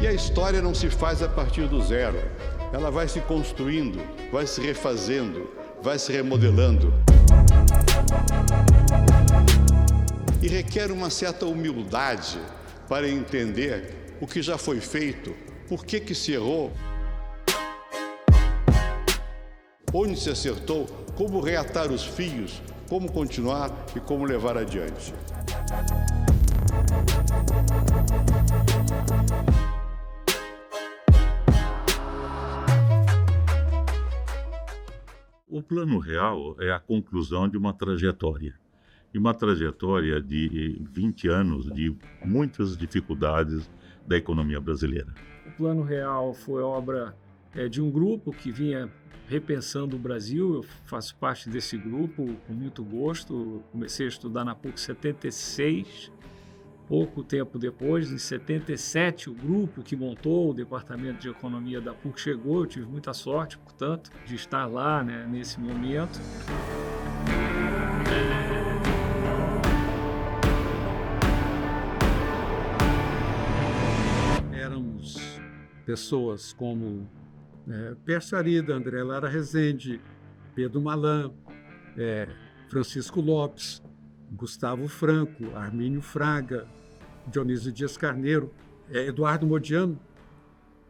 E a história não se faz a partir do zero. Ela vai se construindo, vai se refazendo, vai se remodelando. E requer uma certa humildade para entender o que já foi feito, por que se errou, onde se acertou, como reatar os fios, como continuar e como levar adiante. O Plano Real é a conclusão de uma trajetória. E uma trajetória de 20 anos de muitas dificuldades da economia brasileira. O Plano Real foi obra de um grupo que vinha repensando o Brasil. Eu faço parte desse grupo com muito gosto. Comecei a estudar na PUC em 76, pouco tempo depois, em 77, o grupo que montou o Departamento de Economia da PUC chegou. Eu tive muita sorte, portanto, de estar lá, né, nesse momento. Éramos pessoas como Pércio Arida, André Lara Rezende, Pedro Malan, Francisco Lopes, Gustavo Franco, Armínio Fraga, Dionísio Dias Carneiro, Eduardo Modiano,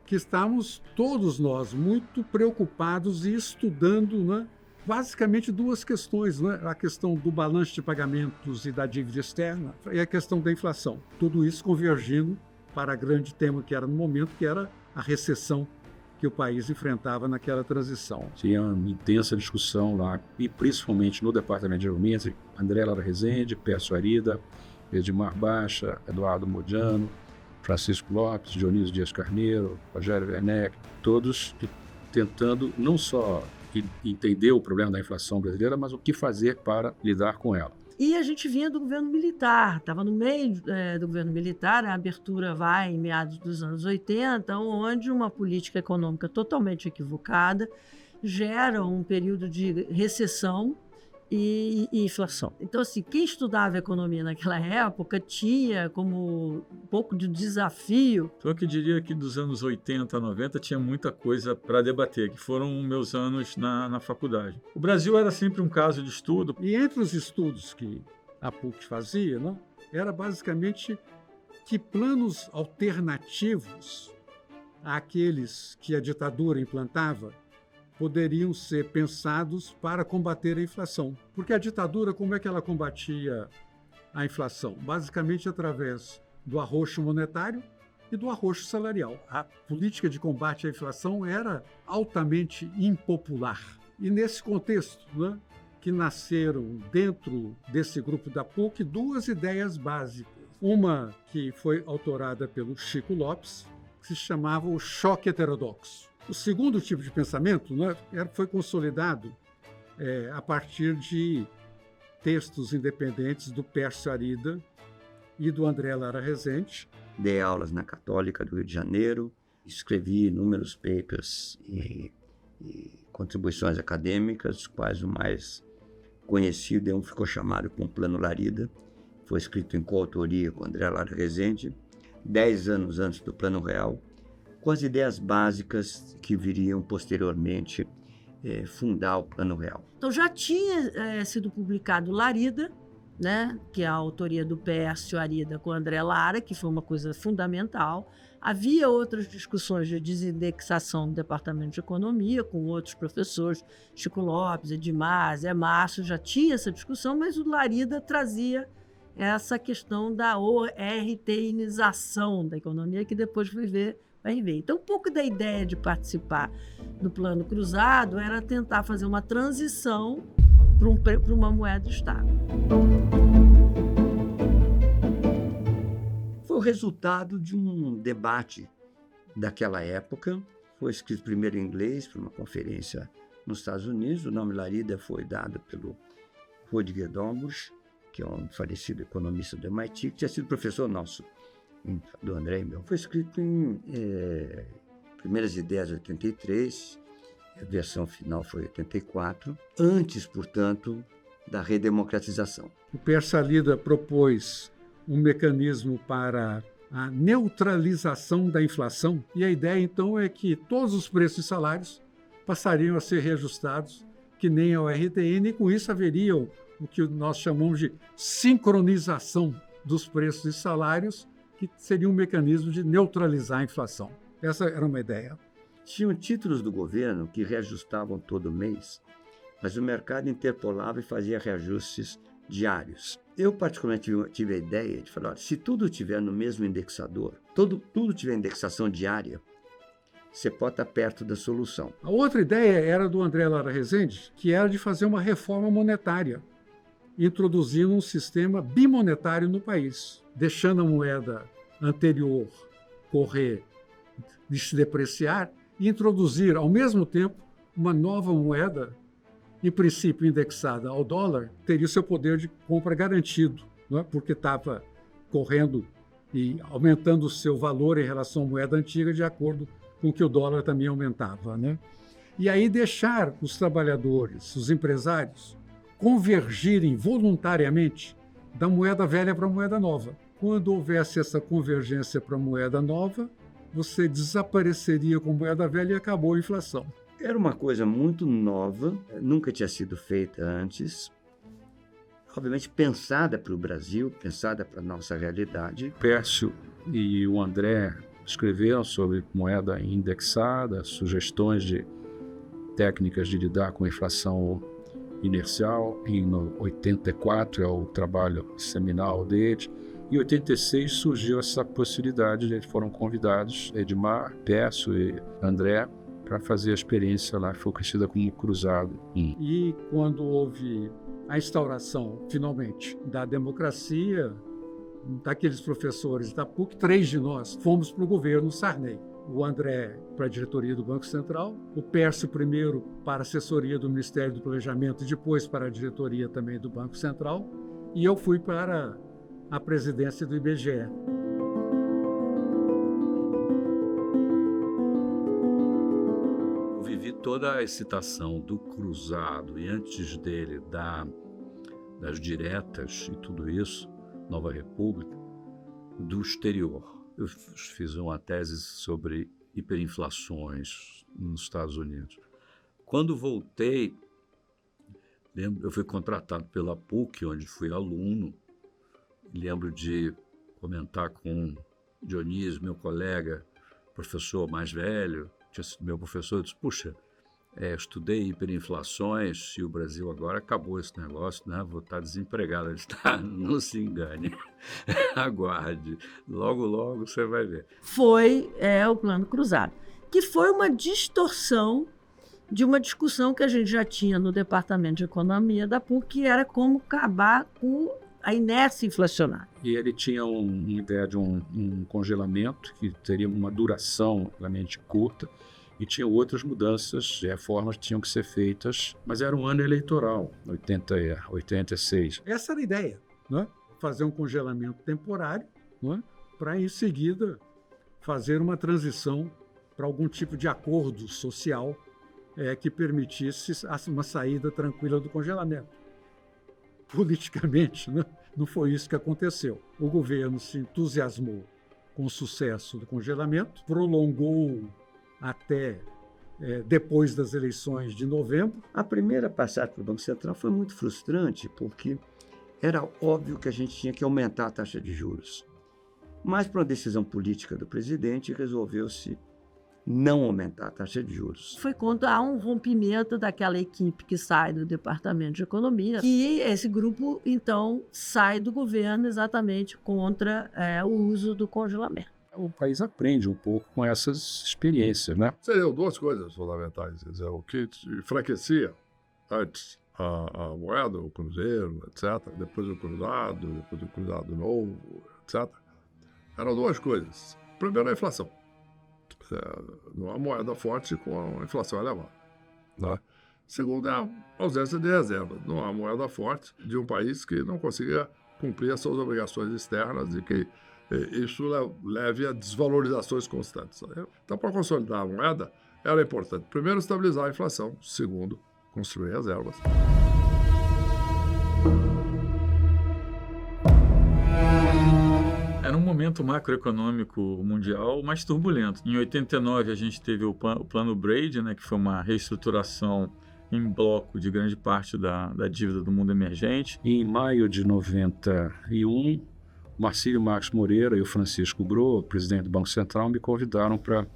que estávamos todos nós muito preocupados e estudando, né, basicamente duas questões, né, a questão do balanço de pagamentos e da dívida externa e a questão da inflação. Tudo isso convergindo para o grande tema que era no momento, que era a recessão que o país enfrentava naquela transição. Tinha uma intensa discussão lá, e principalmente no Departamento de Economia, entre André Lara Rezende, Pércio Arida, Edmar Baixa, Eduardo Modiano, Francisco Lopes, Dionísio Dias Carneiro, Rogério Werneck, todos tentando não só entender o problema da inflação brasileira, mas o que fazer para lidar com ela. E a gente vinha do governo militar, estava no meio do governo militar, a abertura vai em meados dos anos 80, onde uma política econômica totalmente equivocada gera um período de recessão e inflação. Então, assim, quem estudava economia naquela época tinha como um pouco de desafio. Só que eu diria que dos anos 80 a 90 tinha muita coisa para debater, que foram meus anos na faculdade. O Brasil era sempre um caso de estudo. E entre os estudos que a PUC fazia, não, era basicamente que planos alternativos àqueles que a ditadura implantava poderiam ser pensados para combater a inflação. Porque a ditadura, como é que ela combatia a inflação? Basicamente através do arroxo monetário e do arroxo salarial. A política de combate à inflação era altamente impopular. E nesse contexto, né, que nasceram dentro desse grupo da PUC duas ideias básicas. Uma que foi autorada pelo Chico Lopes, que se chamava o choque heterodoxo. O segundo tipo de pensamento, né, foi consolidado a partir de textos independentes do Pércio Arida e do André Lara Rezende. Dei aulas na Católica do Rio de Janeiro, escrevi inúmeros papers e contribuições acadêmicas, dos quais o mais conhecido ficou chamado como Plano Larida. Foi escrito em coautoria com André Lara Rezende, 10 anos antes do Plano Real, com as ideias básicas que viriam posteriormente fundar o Plano Real. Então já tinha sido publicado Larida, né, que é a autoria do Pércio Arida com André Lara, que foi uma coisa fundamental. Havia outras discussões de desindexação no Departamento de Economia, com outros professores, Chico Lopes, Edmar, Zé Márcio, já tinha essa discussão, mas o Larida trazia essa questão da ORTinização da economia, que depois vai ver. Então, um pouco da ideia de participar do Plano Cruzado era tentar fazer uma transição para uma moeda estável. Foi o resultado de um debate daquela época. Foi escrito primeiro em inglês para uma conferência nos Estados Unidos. O nome Larida foi dado pelo Rutger Dombusch, que é um falecido economista do MIT, que tinha sido professor nosso, do André e meu. Foi escrito em primeiras ideias de 83, a versão final foi 84, antes, portanto, da redemocratização. O Pércio Arida propôs um mecanismo para a neutralização da inflação, e a ideia então é que todos os preços e salários passariam a ser reajustados, que nem ao RTN, e com isso haveria o que nós chamamos de sincronização dos preços e salários, que seria um mecanismo de neutralizar a inflação. Essa era uma ideia. Tinham títulos do governo que reajustavam todo mês, mas o mercado interpolava e fazia reajustes diários. Eu, particularmente, tive a ideia de falar, olha, se tudo tiver no mesmo indexador, tudo tiver indexação diária, você pode estar perto da solução. A outra ideia era do André Lara Rezende, que era de fazer uma reforma monetária, introduzindo um sistema bimonetário no país, deixando a moeda anterior correr de se depreciar e introduzir, ao mesmo tempo, uma nova moeda, em princípio indexada ao dólar, teria o seu poder de compra garantido, não é? Porque estava correndo e aumentando o seu valor em relação à moeda antiga de acordo com que o dólar também aumentava, né? E aí deixar os trabalhadores, os empresários, convergirem voluntariamente da moeda velha para a moeda nova. Quando houvesse essa convergência para a moeda nova, você desapareceria com a moeda velha e acabou a inflação. Era uma coisa muito nova, nunca tinha sido feita antes, obviamente pensada para o Brasil, pensada para a nossa realidade. Pércio e o André escreveram sobre moeda indexada, sugestões de técnicas de lidar com a inflação inercial. Em 84 é o trabalho seminal deles. Em 86 surgiu essa possibilidade, eles foram convidados, Edmar, Pércio e André, para fazer a experiência lá, que foi conhecida como Cruzado. E quando houve a instauração, finalmente, da democracia, daqueles professores da PUC, 3 de nós fomos para o governo Sarney. O André para a diretoria do Banco Central, o Pércio primeiro para a assessoria do Ministério do Planejamento e depois para a diretoria também do Banco Central, e eu fui para a presidência do IBGE. Eu vivi toda a excitação do Cruzado e antes dele das diretas e tudo isso, Nova República, do exterior. Eu fiz uma tese sobre hiperinflações nos Estados Unidos. Quando voltei, eu fui contratado pela PUC, onde fui aluno. Lembro de comentar com Dionísio, meu colega, professor mais velho, tinha sido meu professor, eu disse, puxa, estudei hiperinflações e o Brasil agora acabou esse negócio, né? Vou estar desempregado. Ele está, não se engane, aguarde, logo, logo você vai ver. Foi o Plano Cruzado, que foi uma distorção de uma discussão que a gente já tinha no Departamento de Economia da PUC, que era como acabar com a inércia inflacionária. E ele tinha uma ideia de um congelamento que teria uma duração realmente curta, e tinha outras mudanças, reformas que tinham que ser feitas, mas era um ano eleitoral, 86. Essa era a ideia, né? Fazer um congelamento temporário, né? Para em seguida fazer uma transição para algum tipo de acordo social que permitisse uma saída tranquila do congelamento. Politicamente, né? Não foi isso que aconteceu. O governo se entusiasmou com o sucesso do congelamento, prolongou até depois das eleições de novembro. A primeira passagem para o Banco Central foi muito frustrante, porque era óbvio que a gente tinha que aumentar a taxa de juros. Mas, por uma decisão política do presidente, resolveu-se não aumentar a taxa de juros. Foi quando há um rompimento daquela equipe que sai do Departamento de Economia, que esse grupo, então, sai do governo exatamente contra o uso do congelamento. O país aprende um pouco com essas experiências, né? Seriam 2 coisas fundamentais. Quer dizer, o que enfraquecia antes a moeda, o cruzeiro, etc. Depois o cruzado novo, etc. Eram 2 coisas. Primeiro, a inflação. Não há moeda forte com a inflação elevada. Né? Segundo, é a ausência de reserva. Não há moeda forte de um país que não consiga cumprir as suas obrigações externas e que isso leve a desvalorizações constantes. Então, para consolidar a moeda, era importante, primeiro, estabilizar a inflação. Segundo, construir reservas. Era um momento momento macroeconômico mundial mais turbulento. Em 89 a gente teve o plano Brady, né, que foi uma reestruturação em bloco de grande parte da dívida do mundo emergente. Em maio de 91, Marcílio Marques Moreira e o Francisco Gro, presidente do Banco Central, me convidaram para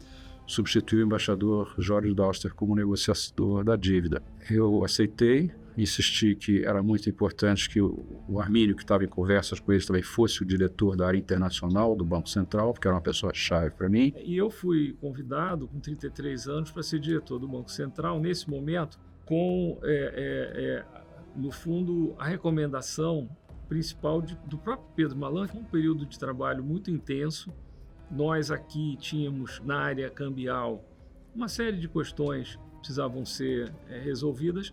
substituir o embaixador Jorge Dauster como negociador da dívida. Eu aceitei, insisti que era muito importante que o Armínio, que estava em conversas com eles, também fosse o diretor da área internacional do Banco Central, porque era uma pessoa-chave para mim. E eu fui convidado, com 33 anos, para ser diretor do Banco Central, nesse momento, com, no fundo, a recomendação principal do próprio Pedro Malan, que é um período de trabalho muito intenso. Nós aqui tínhamos, na área cambial, uma série de questões que precisavam ser resolvidas.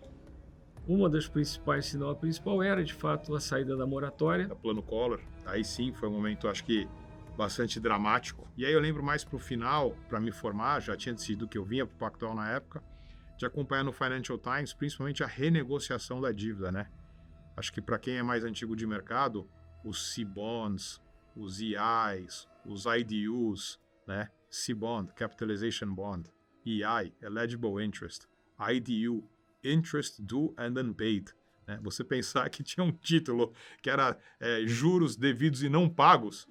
Uma das principais, se não a principal, era de fato a saída da moratória. O plano Collor, aí sim foi um momento, acho que, bastante dramático. E aí eu lembro mais para o final, para me formar, já tinha decidido que eu vinha para o Pactual na época, de acompanhar no Financial Times, principalmente a renegociação da dívida, né? Acho que para quem é mais antigo de mercado, os C-Bonds, os EIs, os IDUs, né? C-Bond, Capitalization Bond, EI, Eligible Interest, IDU, Interest Due and Unpaid. Né? Você pensar que tinha um título que era juros devidos e não pagos,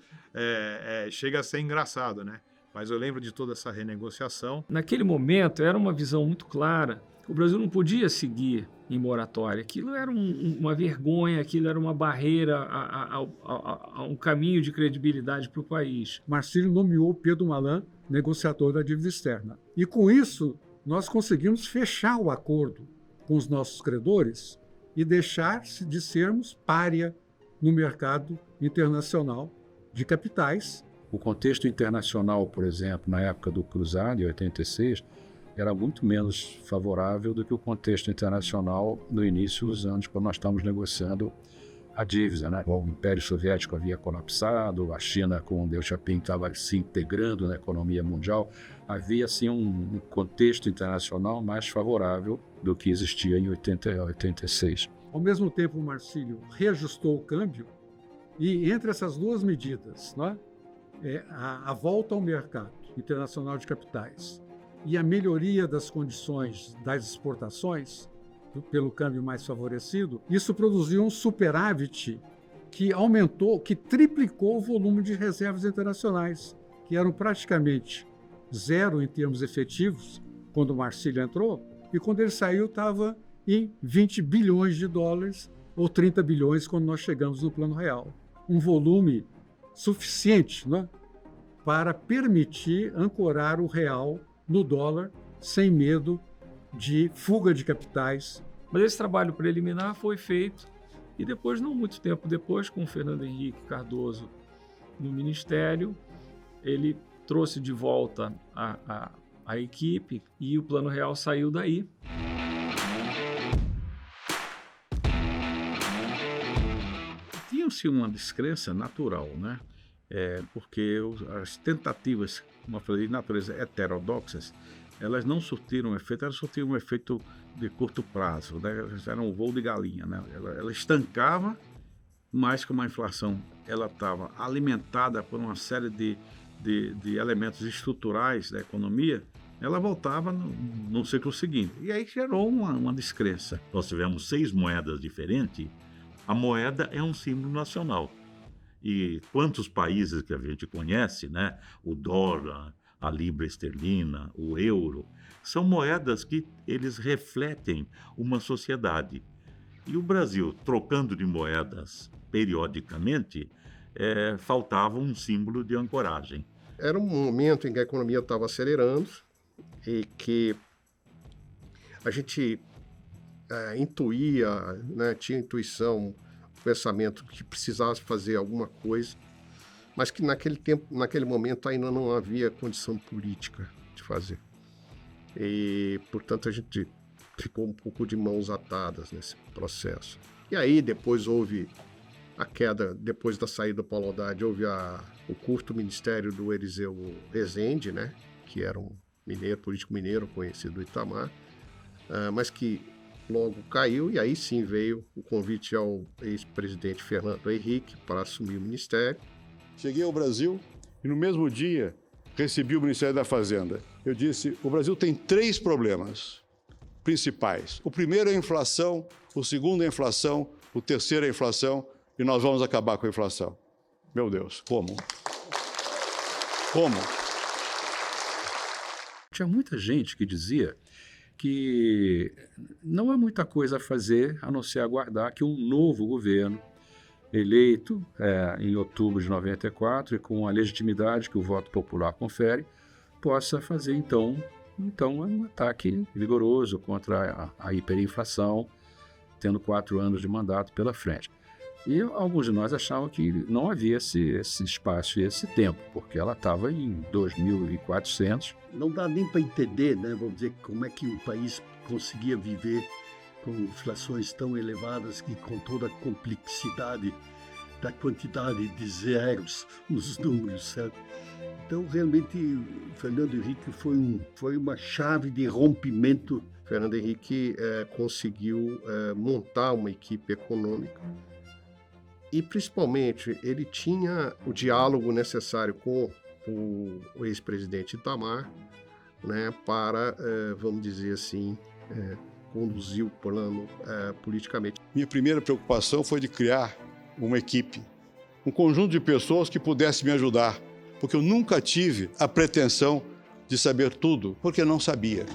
chega a ser engraçado, né? Mas eu lembro de toda essa renegociação. Naquele momento era uma visão muito clara. O Brasil não podia seguir em moratória. Aquilo era uma vergonha, aquilo era uma barreira a um caminho de credibilidade para o país. Marcílio nomeou Pedro Malan negociador da dívida externa. E com isso, nós conseguimos fechar o acordo com os nossos credores e deixar de sermos pária no mercado internacional de capitais. O contexto internacional, por exemplo, na época do Cruzado, em 86, era muito menos favorável do que o contexto internacional no início dos anos, quando nós estávamos negociando a dívida, né? O Império Soviético havia colapsado, a China com Deng Xiaoping estava se integrando na economia mundial. Havia, assim, um contexto internacional mais favorável do que existia em 86. Ao mesmo tempo, o Marcílio reajustou o câmbio e, entre essas duas medidas, né, a volta ao mercado internacional de capitais e a melhoria das condições das exportações, pelo câmbio mais favorecido, isso produziu um superávit que aumentou, que triplicou o volume de reservas internacionais, que eram praticamente zero em termos efetivos quando o Marcílio entrou, e quando ele saiu estava em 20 bilhões de dólares ou 30 bilhões quando nós chegamos no Plano Real. Um volume suficiente, né, para permitir ancorar o real no dólar sem medo de fuga de capitais. Mas esse trabalho preliminar foi feito e depois, não muito tempo depois, com o Fernando Henrique Cardoso no Ministério, ele trouxe de volta a equipe e o Plano Real saiu daí. Tinha-se uma descrença natural, né? Porque as tentativas, como eu falei, de natureza heterodoxas, elas não surtiram efeito, elas surtiram um efeito de curto prazo, né? Era um voo de galinha, né? Ela estancava, mas como a inflação ela estava alimentada por uma série de elementos estruturais da economia, ela voltava no ciclo seguinte. E aí gerou uma descrença. Nós tivemos 6 moedas diferentes, a moeda é um símbolo nacional. E quantos países que a gente conhece, né? O dólar, a libra esterlina, o euro, são moedas que eles refletem uma sociedade. E o Brasil, trocando de moedas periodicamente, faltava um símbolo de ancoragem. Era um momento em que a economia estava acelerando e que a gente intuía, né, tinha intuição, pensamento que precisava fazer alguma coisa, mas que naquele momento ainda não havia condição política de fazer. E, portanto, a gente ficou um pouco de mãos atadas nesse processo. E aí depois houve a queda, depois da saída do Paulo Haddad, houve o curto ministério do Eliseu Rezende, né, que era um político mineiro conhecido do Itamar, mas que logo caiu, e aí sim veio o convite ao ex-presidente Fernando Henrique para assumir o ministério. Cheguei ao Brasil e no mesmo dia recebi o Ministério da Fazenda. Eu disse, o Brasil tem 3 problemas principais. O primeiro é a inflação, o segundo é a inflação, o terceiro é a inflação e nós vamos acabar com a inflação. Meu Deus, como? Como? Tinha muita gente que dizia que não há muita coisa a fazer a não ser aguardar que um novo governo, eleito em outubro de 94 e com a legitimidade que o voto popular confere, possa fazer então um ataque vigoroso contra a hiperinflação, tendo 4 anos de mandato pela frente. E alguns de nós achavam que não havia esse espaço e esse tempo, porque ela estava em 2.400. Não dá nem para entender, né, vamos dizer, como é que o país conseguia viver com inflações tão elevadas e com toda a complexidade da quantidade de zeros nos números, certo? Então, realmente, o Fernando Henrique foi uma chave de rompimento. Fernando Henrique conseguiu montar uma equipe econômica e, principalmente, ele tinha o diálogo necessário com o ex-presidente Itamar, né, para, vamos dizer assim, conduzir o plano politicamente. Minha primeira preocupação foi de criar uma equipe, um conjunto de pessoas que pudesse me ajudar, porque eu nunca tive a pretensão de saber tudo, porque não sabia.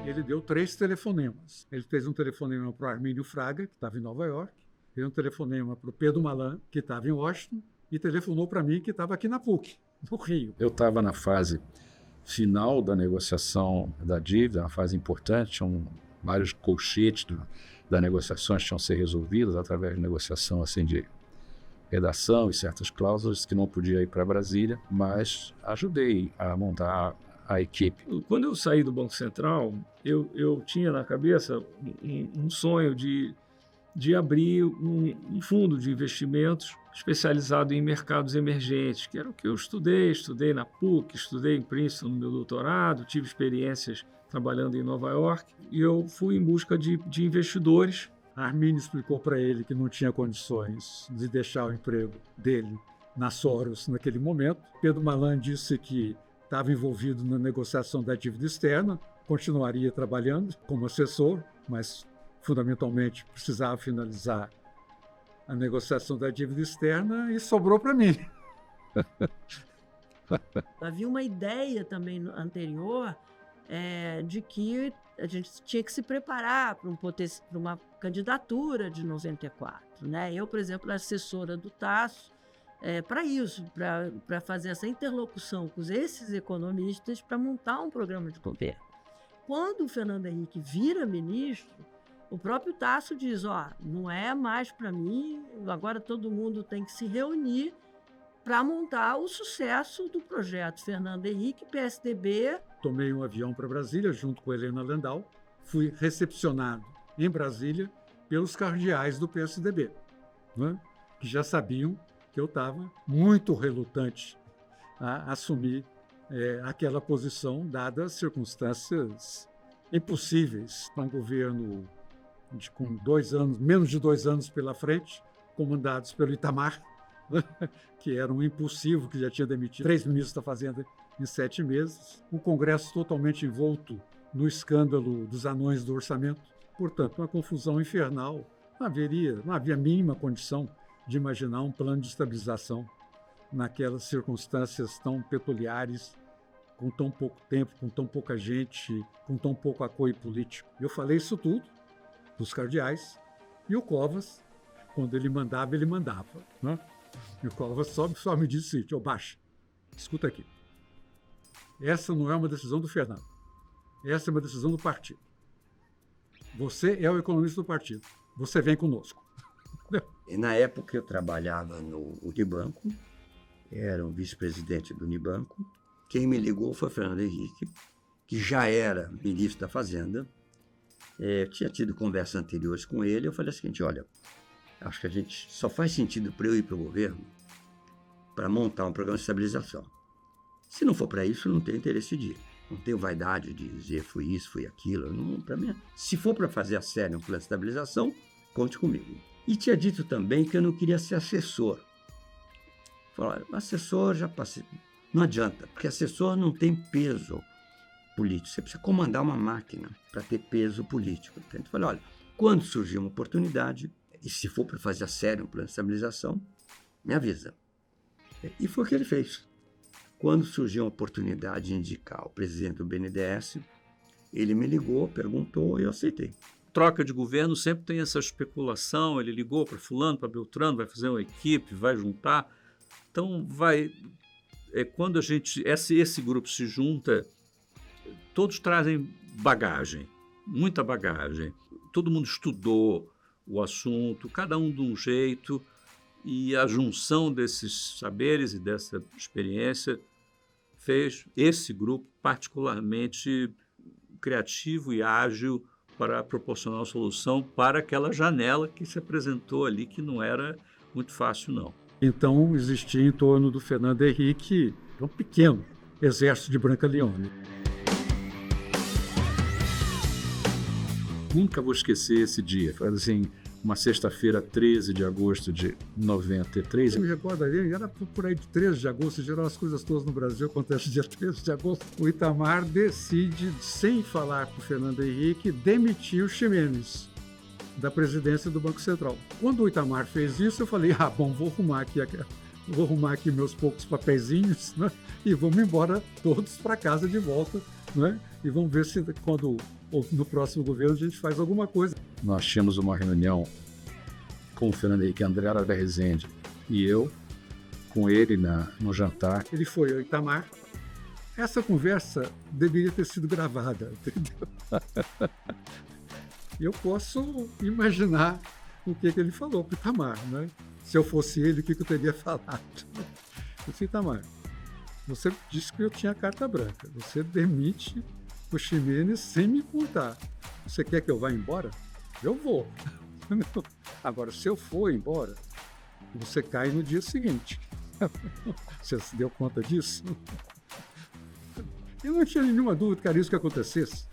Ele deu 3 telefonemas. Ele fez um telefonema para o Armínio Fraga, que estava em Nova York, fez um telefonema para o Pedro Malan, que estava em Washington, e telefonou para mim, que estava aqui na PUC, no Rio. Eu estava na fase final da negociação da dívida, uma fase importante, tinham vários colchetes da negociação que tinham que ser resolvidas através de negociação assim, de redação e certas cláusulas que não podia ir para Brasília, mas ajudei a montar a equipe. Quando eu saí do Banco Central, eu tinha na cabeça um sonho de abrir um fundo de investimentos especializado em mercados emergentes, que era o que eu estudei na PUC, estudei em Princeton no meu doutorado, tive experiências trabalhando em Nova York, e eu fui em busca de investidores. Armínio explicou para ele que não tinha condições de deixar o emprego dele na Soros naquele momento. Pedro Malan disse que estava envolvido na negociação da dívida externa, continuaria trabalhando como assessor, mas fundamentalmente precisava finalizar a negociação da dívida externa e sobrou para mim. Havia uma ideia também anterior de que a gente tinha que se preparar para uma candidatura de 94. Né? Eu, por exemplo, era assessora do Tasso para isso, para fazer essa interlocução com esses economistas para montar um programa de governo. Quando o Fernando Henrique vira ministro, o próprio Tasso diz, não é mais para mim, agora todo mundo tem que se reunir para montar o sucesso do projeto Fernando Henrique, PSDB. Tomei um avião para Brasília junto com Helena Landau, fui recepcionado em Brasília pelos cardeais do PSDB, né, que já sabiam que eu estava muito relutante a assumir aquela posição, dadas as circunstâncias impossíveis para um governo com 2 anos, menos de 2 anos pela frente, comandados pelo Itamar, que era um impulsivo, que já tinha demitido 3 ministros da Fazenda em 7 meses, o Congresso totalmente envolto no escândalo dos anões do orçamento. Portanto, uma confusão infernal. Não havia mínima condição de imaginar um plano de estabilização naquelas circunstâncias tão peculiares, com tão pouco tempo, com tão pouca gente, com tão pouco apoio político. Eu falei isso tudo dos cardeais, e o Covas, quando ele mandava, né? E o Covas só me disse o seguinte, Baixa, escuta aqui, essa não é uma decisão do Fernando, essa é uma decisão do partido. Você é o economista do partido, você vem conosco. E na época eu trabalhava no Unibanco, era um vice-presidente do Unibanco. Quem me ligou foi Fernando Henrique, que já era ministro da Fazenda. Tinha tido conversas anteriores com ele. Eu falei o seguinte, olha, acho que a gente só faz sentido para eu ir para o governo para montar um programa de estabilização. Se não for para isso, eu não tenho interesse de ir. Não tenho vaidade de dizer fui isso, fui aquilo. Para mim, se for para fazer a sério um plano de estabilização, conte comigo. E tinha dito também que eu não queria ser assessor. Falei, assessor já passei. Não adianta, porque assessor não tem peso político. Você precisa comandar uma máquina para ter peso político. Então, eu falei, olha, quando surgir uma oportunidade, e se for para fazer a sério um plano de estabilização, me avisa. E foi o que ele fez. Quando surgiu a oportunidade de indicar o presidente do BNDES, ele me ligou, perguntou e eu aceitei. Troca de governo sempre tem essa especulação, ele ligou para fulano, para Beltrano, vai fazer uma equipe, vai juntar. Então, quando esse grupo se junta, todos trazem bagagem, muita bagagem. Todo mundo estudou o assunto, cada um de um jeito, e a junção desses saberes e dessa experiência fez esse grupo particularmente criativo e ágil para proporcionar uma solução para aquela janela que se apresentou ali, que não era muito fácil, não. Então, existia em torno do Fernando Henrique um pequeno exército de Brancaleone. Nunca vou esquecer esse dia. Foi assim, uma sexta-feira, 13 de agosto de 93. Eu me recordo ali, era por aí de 13 de agosto, em geral as coisas todas no Brasil acontecem dia 13 de agosto. O Itamar decide, sem falar com o Fernando Henrique, demitir o Ximenes da presidência do Banco Central. Quando o Itamar fez isso, eu falei, bom, vou arrumar aqui meus poucos papeizinhos, né, e vamos embora todos para casa de volta, né, e vamos ver se no próximo governo a gente faz alguma coisa. Nós tínhamos uma reunião com o Fernando Henrique, André Lara Rezende e eu, com ele no jantar. Ele foi ao Itamar. Essa conversa deveria ter sido gravada, entendeu? Eu posso imaginar o que ele falou para o Itamar, né? Se eu fosse ele, o que eu teria falado? Eu disse, Itamar, você disse que eu tinha carta branca. Você demite o Ximenes sem me contar. Você quer que eu vá embora? Eu vou. Agora, se eu for embora, você cai no dia seguinte. Você se deu conta disso? Eu não tinha nenhuma dúvida que era isso que acontecesse.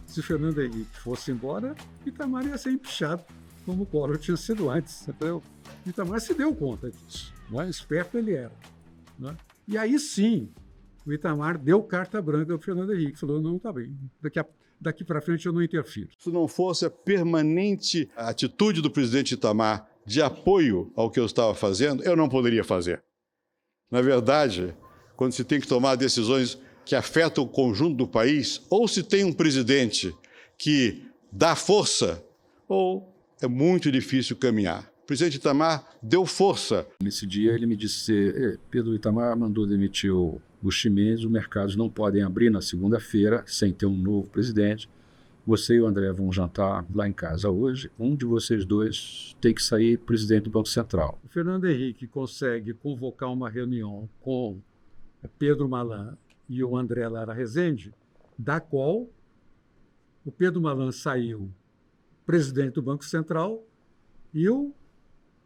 Se o Fernando Henrique fosse embora, Itamar ia ser empichado, como o Collor tinha sido antes. Entendeu? Itamar se deu conta disso. Esperto ele era. Né? E aí sim, o Itamar deu carta branca ao Fernando Henrique. Falou, não, tá bem, daqui para frente eu não interfiro. Se não fosse a permanente atitude do presidente Itamar de apoio ao que eu estava fazendo, eu não poderia fazer. Na verdade, quando se tem que tomar decisões que afetam o conjunto do país, ou se tem um presidente que dá força, ou é muito difícil caminhar. O presidente Itamar deu força. Nesse dia ele me disse, Pedro, Itamar mandou demitir o Ximenes, os mercados não podem abrir na segunda-feira sem ter um novo presidente. Você e o André vão jantar lá em casa hoje. Um de vocês dois tem que sair presidente do Banco Central. O Fernando Henrique consegue convocar uma reunião com Pedro Malan e o André Lara Rezende, da qual o Pedro Malan saiu presidente do Banco Central e o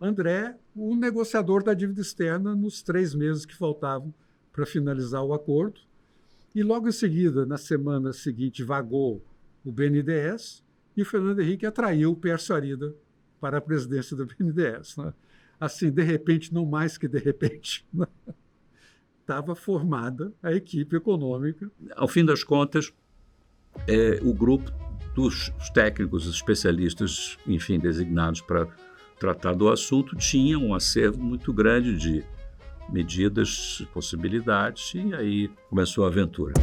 André, o negociador da dívida externa nos 3 meses que faltavam para finalizar o acordo. E logo em seguida, na semana seguinte, vagou o BNDES e o Fernando Henrique atraiu o Pércio Arida para a presidência do BNDES. Né? Assim, de repente, não mais que de repente, estava formada a equipe econômica. Ao fim das contas, o grupo dos técnicos, especialistas, enfim, designados para tratar do assunto, tinha um acervo muito grande de medidas, possibilidades, e aí começou a aventura.